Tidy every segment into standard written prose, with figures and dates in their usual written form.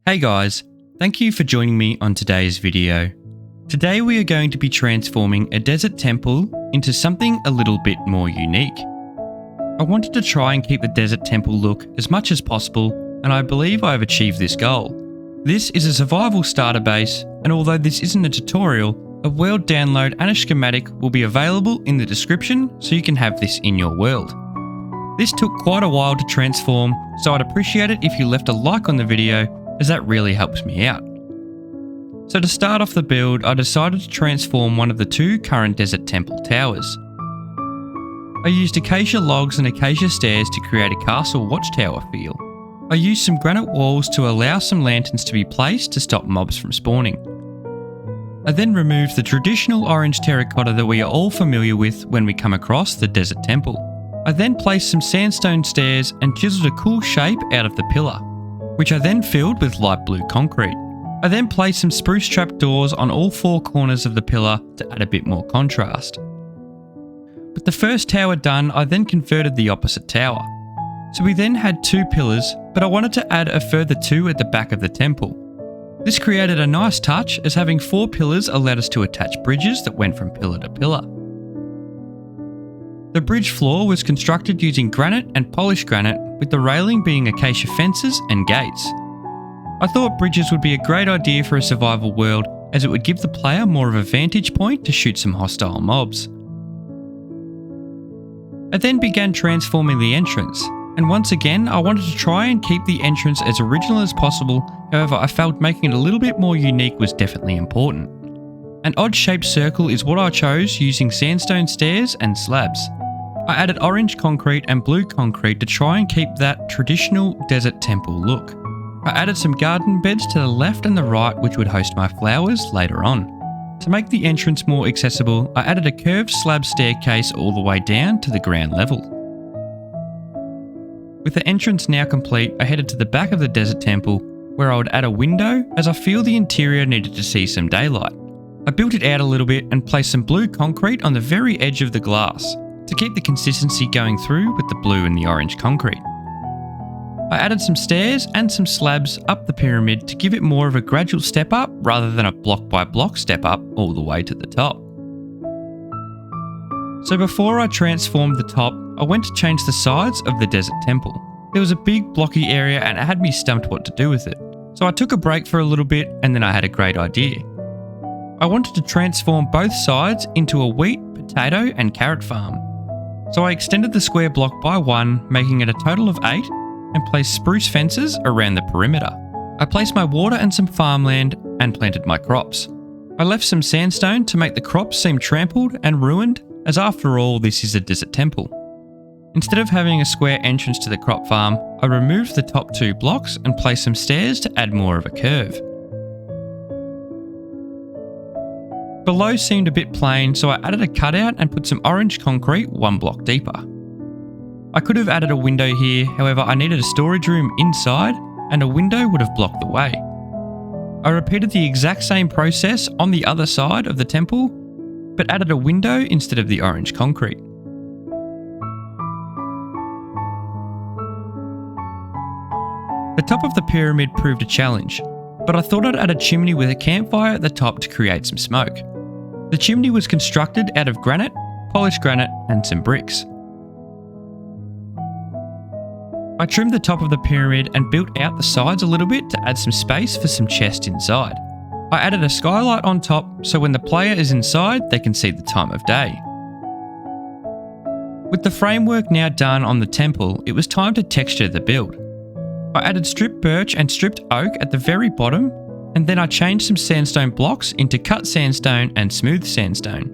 Hey guys, thank you for joining me on today's video. Today we are going to be transforming a desert temple into something a little bit more unique. I wanted to try and keep the desert temple look as much as possible, and I believe I have achieved this goal. This is a survival starter base, and although this isn't a tutorial, a world download and a schematic will be available in the description so you can have this in your world. This took quite a while to transform, so I'd appreciate it if you left a like on the video, as that really helps me out. So to start off the build, I decided to transform one of the two current desert temple towers. I used acacia logs and acacia stairs to create a castle watchtower feel. I used some granite walls to allow some lanterns to be placed to stop mobs from spawning. I then removed the traditional orange terracotta that we are all familiar with when we come across the desert temple. I then placed some sandstone stairs and chiseled a cool shape out of the pillar, which I then filled with light blue concrete. I then placed some spruce trapdoors on all four corners of the pillar to add a bit more contrast. With the first tower done, I then converted the opposite tower. So we then had two pillars, but I wanted to add a further two at the back of the temple. This created a nice touch, as having four pillars allowed us to attach bridges that went from pillar to pillar. The bridge floor was constructed using granite and polished granite, with the railing being acacia fences and gates. I thought bridges would be a great idea for a survival world, as it would give the player more of a vantage point to shoot some hostile mobs. I then began transforming the entrance, and once again I wanted to try and keep the entrance as original as possible. However, I felt making it a little bit more unique was definitely important. An odd-shaped circle is what I chose, using sandstone stairs and slabs. I added orange concrete and blue concrete to try and keep that traditional desert temple look. I added some garden beds to the left and the right, which would host my flowers later on. To make the entrance more accessible, I added a curved slab staircase all the way down to the ground level. With the entrance now complete, I headed to the back of the desert temple, where I would add a window, as I feel the interior needed to see some daylight. I built it out a little bit and placed some blue concrete on the very edge of the glass, to keep the consistency going through with the blue and the orange concrete. I added some stairs and some slabs up the pyramid to give it more of a gradual step up rather than a block by block step up all the way to the top. So before I transformed the top, I went to change the sides of the desert temple. There was a big blocky area and it had me stumped what to do with it. So I took a break for a little bit and then I had a great idea. I wanted to transform both sides into a wheat, potato and carrot farm. So I extended the square block by one, making it a total of 8, and placed spruce fences around the perimeter. I placed my water and some farmland and planted my crops. I left some sandstone to make the crops seem trampled and ruined, as after all this is a desert temple. Instead of having a square entrance to the crop farm, I removed the top two blocks and placed some stairs to add more of a curve. Below seemed a bit plain, so I added a cutout and put some orange concrete one block deeper. I could have added a window here, however I needed a storage room inside and a window would have blocked the way. I repeated the exact same process on the other side of the temple, but added a window instead of the orange concrete. The top of the pyramid proved a challenge, but I thought I'd add a chimney with a campfire at the top to create some smoke. The chimney was constructed out of granite, polished granite and some bricks. I trimmed the top of the pyramid and built out the sides a little bit to add some space for some chests inside. I added a skylight on top so when the player is inside they can see the time of day. With the framework now done on the temple, it was time to texture the build. I added stripped birch and stripped oak at the very bottom, and then I changed some sandstone blocks into cut sandstone and smooth sandstone.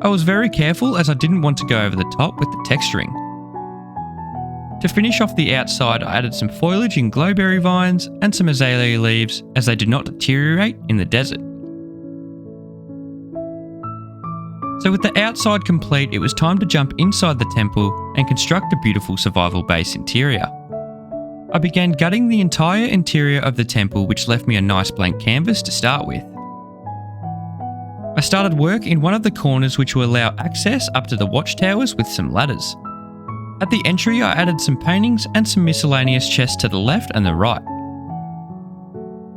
I was very careful as I didn't want to go over the top with the texturing. To finish off the outside, I added some foliage in glowberry vines and some azalea leaves, as they did not deteriorate in the desert. So with the outside complete, it was time to jump inside the temple and construct a beautiful survival base interior. I began gutting the entire interior of the temple, which left me a nice blank canvas to start with. I started work in one of the corners, which will allow access up to the watchtowers with some ladders. At the entry, I added some paintings and some miscellaneous chests to the left and the right.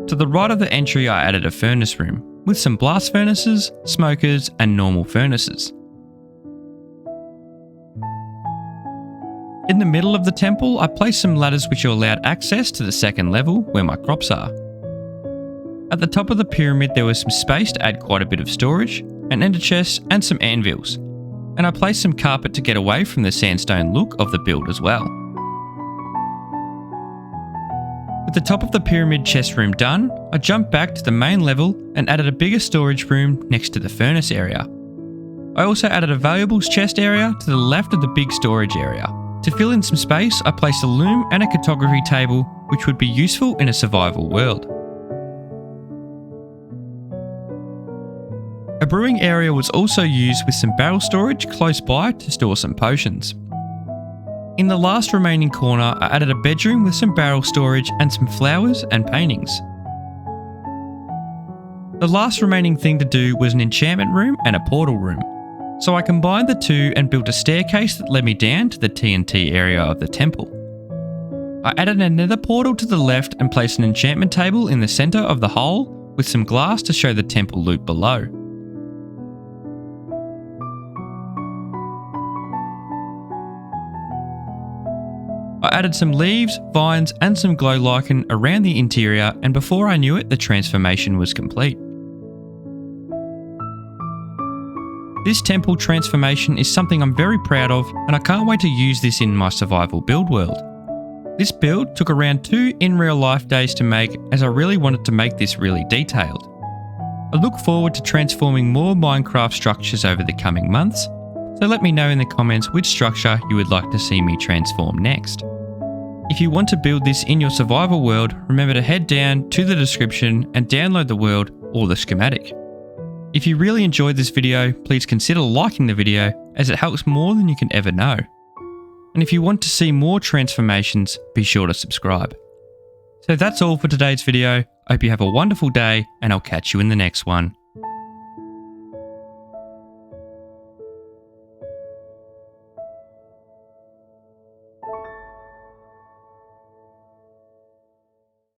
To the right of the entry I added a furnace room, with some blast furnaces, smokers and normal furnaces. In the middle of the temple, I placed some ladders which allowed access to the second level where my crops are. At the top of the pyramid there was some space to add quite a bit of storage, an ender chest and some anvils, and I placed some carpet to get away from the sandstone look of the build as well. With the top of the pyramid chest room done, I jumped back to the main level and added a bigger storage room next to the furnace area. I also added a valuables chest area to the left of the big storage area. To fill in some space, I placed a loom and a cartography table, which would be useful in a survival world. A brewing area was also used with some barrel storage close by to store some potions. In the last remaining corner, I added a bedroom with some barrel storage and some flowers and paintings. The last remaining thing to do was an enchantment room and a portal room, so I combined the two and built a staircase that led me down to the TNT area of the temple. I added another portal to the left and placed an enchantment table in the centre of the hole with some glass to show the temple loop below. I added some leaves, vines and some glow lichen around the interior, and before I knew it, the transformation was complete. This temple transformation is something I'm very proud of, and I can't wait to use this in my survival build world. This build took around 2 in real life days to make, as I really wanted to make this really detailed. I look forward to transforming more Minecraft structures over the coming months, so let me know in the comments which structure you would like to see me transform next. If you want to build this in your survival world, remember to head down to the description and download the world or the schematic. If you really enjoyed this video, please consider liking the video, as it helps more than you can ever know. And if you want to see more transformations, be sure to subscribe. So that's all for today's video. I hope you have a wonderful day, and I'll catch you in the next one.